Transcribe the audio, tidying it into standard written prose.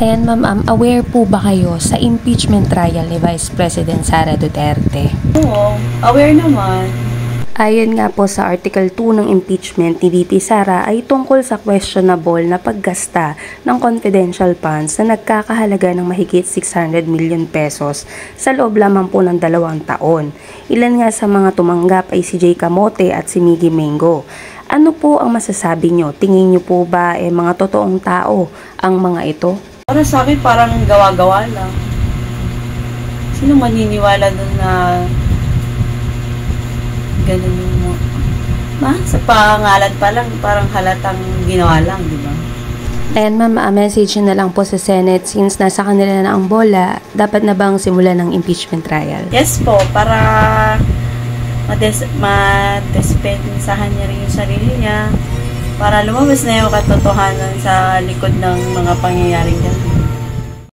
Ayan ma'am, aware po ba kayo sa impeachment trial ni Vice President Sara Duterte? Oo, aware naman. Ayon nga po sa Article 2 ng impeachment ni VP Sara ay tungkol sa questionable na paggasta ng confidential funds na nagkakahalaga ng mahigit 600 million pesos sa loob lamang po ng 2 taon. Ilan nga sa mga tumanggap ay si Jay Camote at si Miggy Mengo. Ano po ang masasabi nyo? Tingin nyo po ba mga totoong tao ang mga ito? Para sa akin, parang gawa-gawa lang. Sino maniniwala dun na ganun yung sa pangalan pa lang, parang halatang ginawa lang, di ba? Ayan ma'am, message na lang po sa Senate since nasa kanila na ang bola, dapat na bang simulan ng impeachment trial? Yes po, para madespensahan niya rin yung sarili niya, para lumabas na yung katotohanan sa likod ng mga pangyayaring yan.